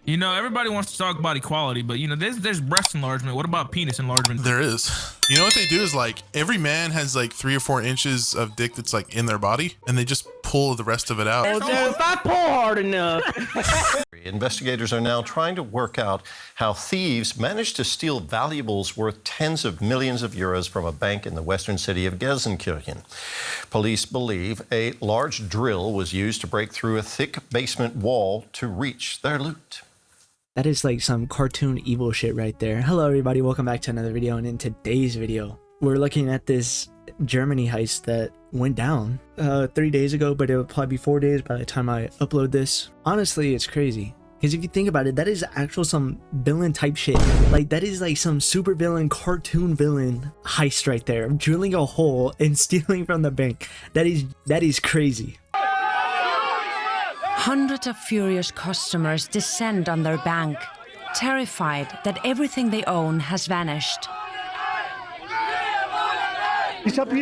You know, everybody wants to talk about equality, but you know, there's breast enlargement. What about penis enlargement? There is. You know what they do is like every man has like 3 or 4 inches of dick that's like in their body, and they just pull the rest of it out. Well, dude, if I pull hard enough. Investigators are now trying to work out how thieves managed to steal valuables worth tens of millions of euros from a bank in the western city of Gelsenkirchen. Police believe a large drill was used to break through a thick basement wall to reach their loot. That is like some cartoon evil shit right there. Hello everybody, welcome back to another video, and in today's video, we're looking at this Germany heist that went down 3 days ago, but it would probably be 4 days by the time I upload this. Honestly, it's crazy. Because if you think about it, that is actual some villain type shit. Like that is like some super villain, cartoon villain heist right there. Drilling a hole and stealing from the bank. That is crazy. Hundreds of furious customers descend on their bank, terrified that everything they own has vanished.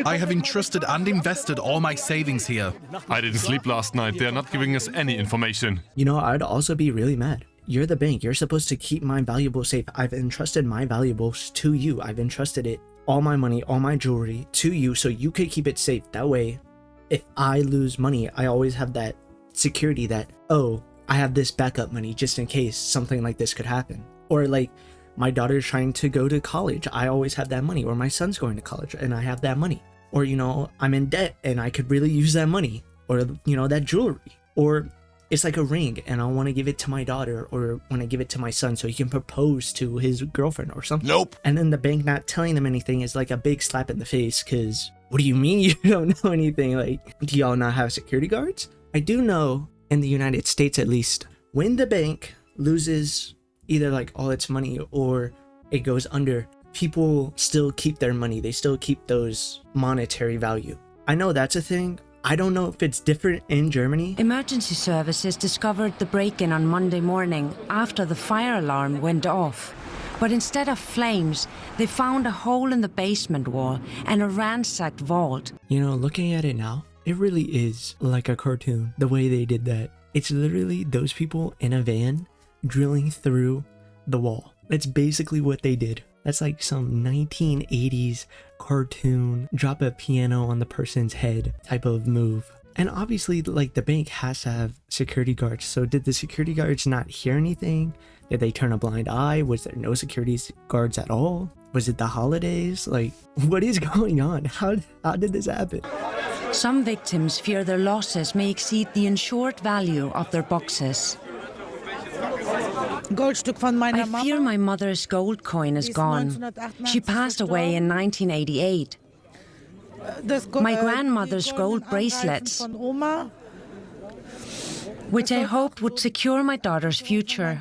I have entrusted and invested all my savings here. I didn't sleep last night. They're not giving us any information. You know, I'd also be really mad. You're the bank. You're supposed to keep my valuables safe. I've entrusted my valuables to you. I've entrusted it, all my money, all my jewelry to you so you could keep it safe. That way, if I lose money, I always have that security that, oh, I have this backup money just in case something like this could happen. Or like my daughter's trying to go to college, I always have that money. Or my son's going to college and I have that money. Or, you know, I'm in debt and I could really use that money. Or, you know, that jewelry. Or it's like a ring and I want to give it to my daughter or want to give it to my son so he can propose to his girlfriend or something. Nope. And then the bank not telling them anything is like a big slap in the face because what do you mean you don't know anything? Like, do y'all not have security guards? I do know in the United States, at least, when the bank loses either like all its money or it goes under, people still keep their money. They still keep those monetary value. I know that's a thing. I don't know if it's different in Germany. Emergency services discovered the break-in on Monday morning after the fire alarm went off. But instead of flames, they found a hole in the basement wall and a ransacked vault. You know, looking at it now, it really is like a cartoon, the way they did that. It's literally those people in a van drilling through the wall. That's basically what they did. That's like some 1980s cartoon, drop a piano on the person's head type of move. And obviously, like, the bank has to have security guards. So did the security guards not hear anything? Did they turn a blind eye? Was there no security guards at all? Was it the holidays? Like, what is going on? How did this happen? Some victims fear their losses may exceed the insured value of their boxes. I fear my mother's gold coin is gone. She passed away in 1988. My grandmother's gold bracelets, which I hoped would secure my daughter's future.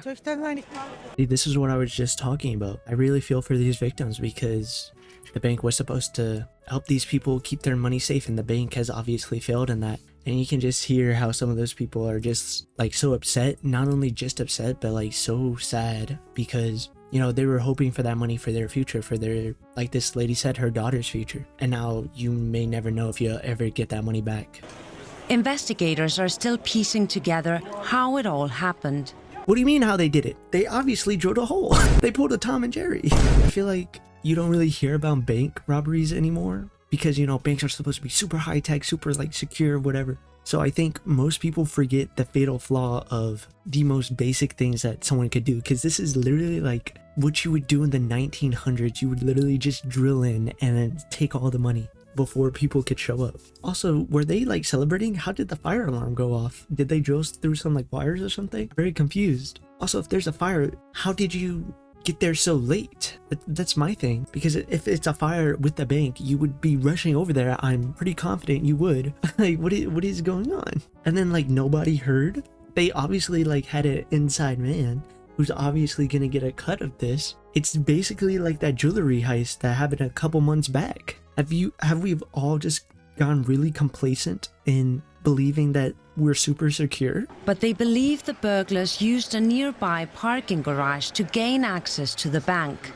This is what I was just talking about. I really feel for these victims because the bank was supposed to help these people keep their money safe, and the bank has obviously failed in that. And you can just hear how some of those people are just like so upset, not only just upset, but like so sad because, you know, they were hoping for that money for their future, for their, like this lady said, her daughter's future. And now you may never know if you'll ever get that money back. Investigators are still piecing together how it all happened. What do you mean how they did it? They obviously drilled a hole. They pulled a Tom and Jerry. I feel like you don't really hear about bank robberies anymore because, you know, banks are supposed to be super high tech, super like secure, whatever. So I think most people forget the fatal flaw of the most basic things that someone could do, because this is literally like what you would do in the 1900s. You would literally just drill in and then take all the money before people could show up. Also, were they like celebrating? How did the fire alarm go off? Did they drill through some like wires or something? Very confused. Also, if there's a fire, how did you get there so late? That's my thing, because if it's a fire with the bank, you would be rushing over there. I'm pretty confident you would. Like, what is going on? And then like nobody heard. They obviously like had an inside man who's obviously gonna get a cut of this. It's basically like that jewelry heist that happened a couple months back. Have we all just gone really complacent in believing that we're super secure? But they believe the burglars used a nearby parking garage to gain access to the bank.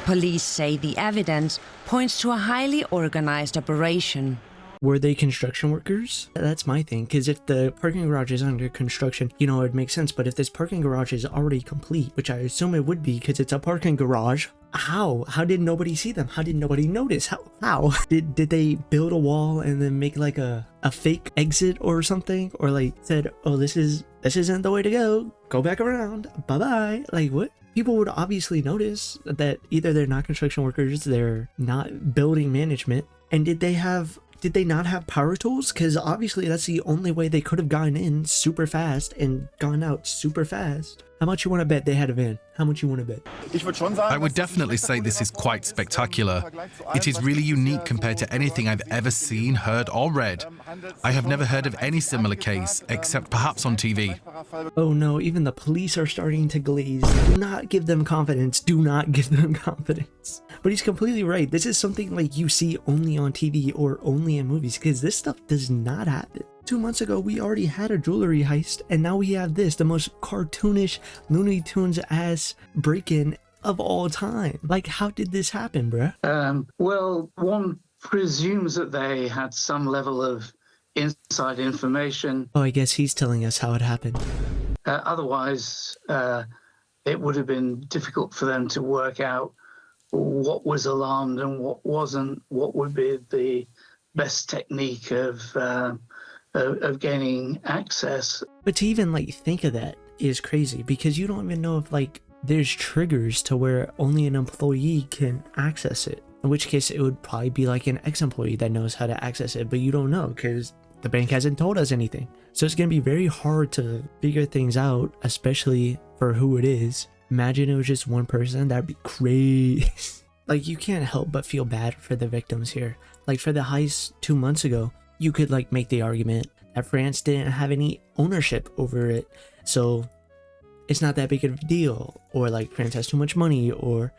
Police say the evidence points to a highly organized operation. Were they construction workers? That's my thing, because if the parking garage is under construction, you know, it makes sense. But if this parking garage is already complete, which I assume it would be because it's a parking garage, how did nobody see them? How did nobody notice? How did they build a wall and then make like a fake exit or something, or like said, oh, this isn't the way to go back around, bye-bye? Like, what? People would obviously notice that either they're not construction workers, they're not building management. And did they not have power tools? Because obviously that's the only way they could have gotten in super fast and gone out super fast. How much you want to bet they had a van? How much you want to bet? I would definitely say this is quite spectacular. It is really unique compared to anything I've ever seen, heard, or read. I have never heard of any similar case, except perhaps on TV. Oh no, even the police are starting to glaze. Do not give them confidence. Do not give them confidence. But he's completely right. This is something like you see only on TV or only in movies, because this stuff does not happen. 2 months ago, we already had a jewelry heist, and now we have this, the most cartoonish, Looney Tunes ass break-in of all time. Like, how did this happen, bruh? Well, one presumes that they had some level of inside information. Oh, I guess he's telling us how it happened. Otherwise, it would have been difficult for them to work out what was alarmed and what wasn't, what would be the best technique of gaining access. But to even like think of that is crazy, because you don't even know if like there's triggers to where only an employee can access it, in which case it would probably be like an ex-employee that knows how to access it, but you don't know because the bank hasn't told us anything. So it's going to be very hard to figure things out, especially for who it is. Imagine it was just one person. That'd be crazy. Like, you can't help but feel bad for the victims here. Like, for the heist 2 months ago, you could like make the argument that France didn't have any ownership over it, so it's not that big of a deal, or like France has too much money, or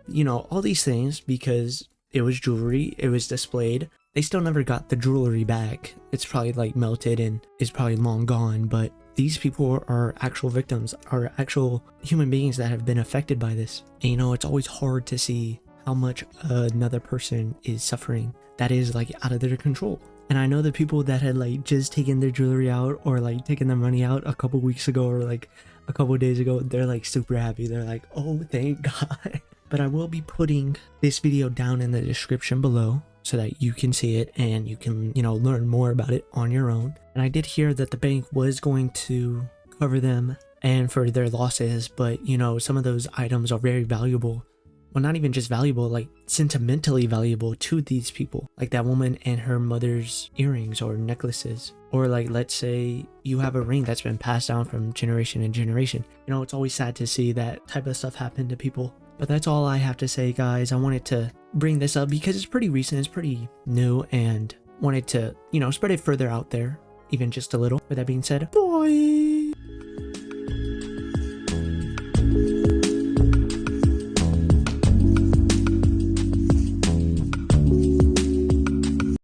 you know, all these things, because it was jewelry, it was displayed. They still never got the jewelry back. It's probably like melted and is probably long gone, but these people are actual victims, are actual human beings that have been affected by this. And you know, it's always hard to see how much another person is suffering that is like out of their control. And I know the people that had like just taken their jewelry out or like taken their money out a couple weeks ago or like a couple days ago, they're like super happy. They're like, oh, thank God. But I will be putting this video down in the description below so that you can see it and you can, you know, learn more about it on your own. And I did hear that the bank was going to cover them and for their losses, but you know, some of those items are very valuable. Well, not even just valuable, like sentimentally valuable to these people. Like that woman and her mother's earrings or necklaces. Or like, let's say you have a ring that's been passed down from generation to generation. You know, it's always sad to see that type of stuff happen to people. But that's all I have to say, guys. I wanted to bring this up because it's pretty recent, it's pretty new, and wanted to, you know, spread it further out there, even just a little. With that being said, bye!